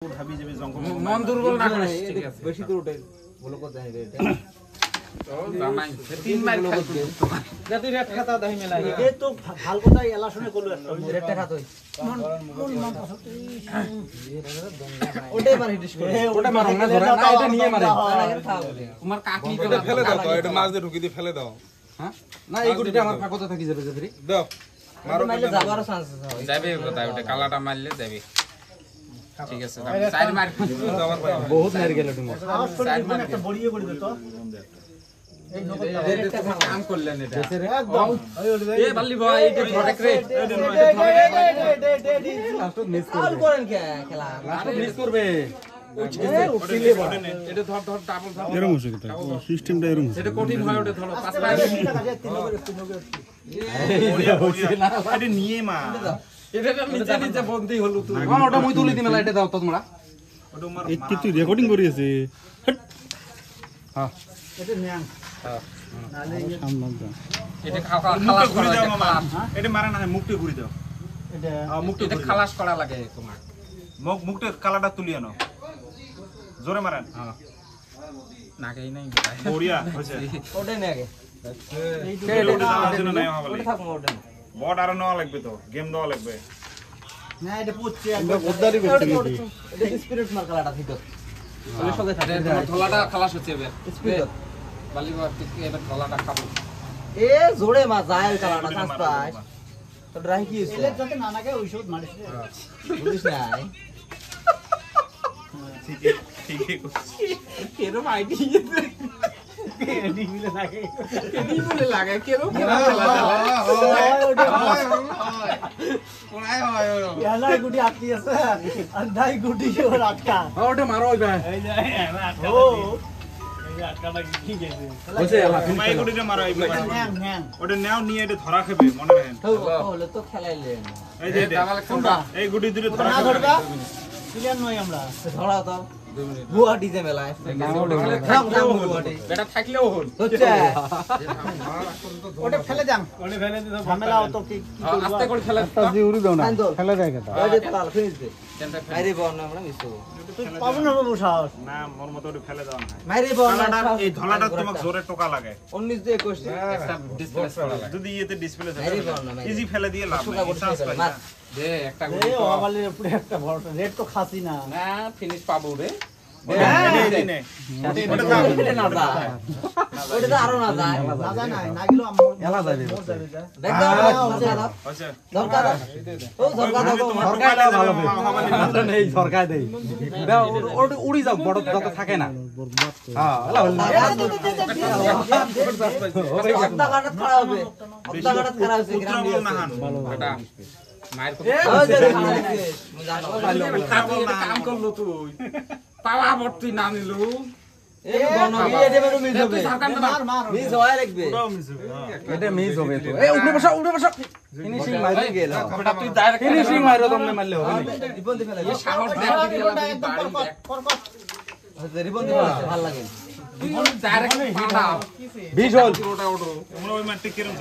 ভাবি যাবে জঙ্গল মন দুর্বল না করিস ঠিক আছে বেশি করে উঠে বলো কত জানি রে এটা তো জামাই তিন মাইল খাই না তুই রেট খাতা দাহি মেলাই এ তো ভাল কথা এলা শুনে কইলো একটা রেটটা খাত হই মন ওটাই মার হিডিস করে ওটা মারো না ধরে না এটা নিয়ে মারে খাও তোমার কাকনি তো এটা ফেলে দাও তো এটা মাছ দিয়ে ঢুকি দিয়ে ফেলে দাও হ্যাঁ না এই গুটিটা আমার ফাঁকতে থাকি যাবে জেফরি দাও মারো মারলে যাবার চান্স আছে যাবে কথা ওটা কালাটা মারলে যাবে ঠিক আছে সাইড মার যাওয়ার ভাই বহুত মার গেল তুমি সাহস করে দিবেন একটা বড়িয়ে করে দিত এই নগদ কাম করলেন এটা একদম এ বাল্লি ভাই এটা প্রোটেক্ট রে লাস্ট মিস করেন কে খেলা লাস্ট মিস করবে উঠলে বড় এটা ধর ধর ডাবল ধর এরকম হচ্ছে এটা সিস্টেমটা এরকম হচ্ছে এটা কঠিন হয় ওটা ধরো পাঁচ মাইল এটা নিয়ে মা এটা নিচে নিচে বন্ধই হলো তুই ওটা মই তুলি দিমেলা এটা দাও তো তোমরা ওটা মার এই কি তুই রেকর্ডিং করিয়েছে হ্যাঁ এটা নিয়াং সামনে এটা খালাস করা লাগে এটা মারা না মুখটা ঘুরি দাও এটা মুখটা এটা খালাস করা লাগে তোমার মুখটা কালাটা তুলি আনো জোরে মারেন হ্যাঁ নাকেই নাই বড়িয়া হইছে ওটাই নে আগে এইটুকু ওটা যাওয়ার জন্য নাই হবে ওটা থাকবো ওটা বট আরো নেওয়া লাগবে তো গেম দেওয়া লাগবে না এটা পুচ্ছে আমরা গদ্দারি করছি নাকি এটা স্পিরিট মার খেলাটা ঠিক আছে ওই সঙ্গে থাকে ধলাটা খালাস হচ্ছে এবার স্পিরিট বালিবার এবার ধলাটা খাবো এ জোরে মা যায় ওই খেলাটা চান্স পায় তো ড্রাই কি হইছে এলে যাতে নানাকে ঔষধ মারিস বুঝিস নাই ঠিকই করছিস কেরম আইডি এডি মিলে লাগে এডি বলে লাগে কেরম এলাই গুটি আটকি আছে আন্ধাই গুটি ওর আটকা ওটা মারো ওই ভাই এই যে আটকা এই যে আটকাটা কি গেছে বসে এলা তোমাই গুটিতে মারো এই ন্যাং ন্যাং ওটা নাও নিয়ে এটা ধরা খাবে মনে রাখেন হলে তো খেলাইলেন এই যে কোনটা এই গুটি দুটো ধরা খাবে ক্লিয়ার নই আমরা ধরা দাও বুয়া ডিজে মেলায় গুয়াহাটি বেটা থাকলেও হল হচ্ছে ওটা ফেলে যান ওটা ফেলে দিতে ঝামেলা হতো কি আস্তে করে খেলা জি উড়ি দাও না আন্দোল। খেলা যায় কেটা ওই যে তাল ফিনিশ দে মাইরে বল না আমরা মিস করব তুই পাবো না বাবু সাহস না মোর মতো ওটা ফেলে দাও না মাইরে বল না ধলাটা এই ধলাটা তোমাকে জোরে টোকা লাগে 19 দিয়ে 21 একটা ডিসপ্লেস করা লাগে যদি ইয়েতে ডিসপ্লে মাইরে বল না মাইরে ইজি ফেলে দিয়ে লাভ টোকা নাই করতে চান্স হবে, পাই মার। দে একটা এই গুলি ওভালের উপরে একটা বড় রেড তো খাসি না না ফিনিশ পাবো রে এই নে ওটা দাও ওটা না যায় ওটা তো আরো না যায় না যায় না না গেলো আমার এলা যাবে দেখ দাও আচ্ছা দরকার ও দরকার দাও সরকার ভালো হবে নেই সরকার দেই দাও উড়ি যাও বড় যত থাকে না হ্যাঁ এলা অর্ধা ঘাটা খারাপ হবে অর্ধা ঘাটা খারাপ হচ্ছে গ্রাম দিয়ে বেটা মায়ের ওই যে খানা দিছে কাম করলো তুই পাওয়া ভর্তি না নিলু এ গণবি এডে মেরু মিস হবে মার মার মিস হয় লাগবে এটা মিস হবে তো এই উঠে বসা ফিনিশিং মাইরে গেল বেটা তুই ডাইরেক্ট ফিনিশিং মাইরো তোমনে মারলে হবে না রিবন দি ফেলে এই সাহস দেখ রিবন দি ফেলে ভালো লাগে ডাইরেক্ট পাঠাও 20 হল ওটা ওটো তোমরা ওই মাঠে কিরম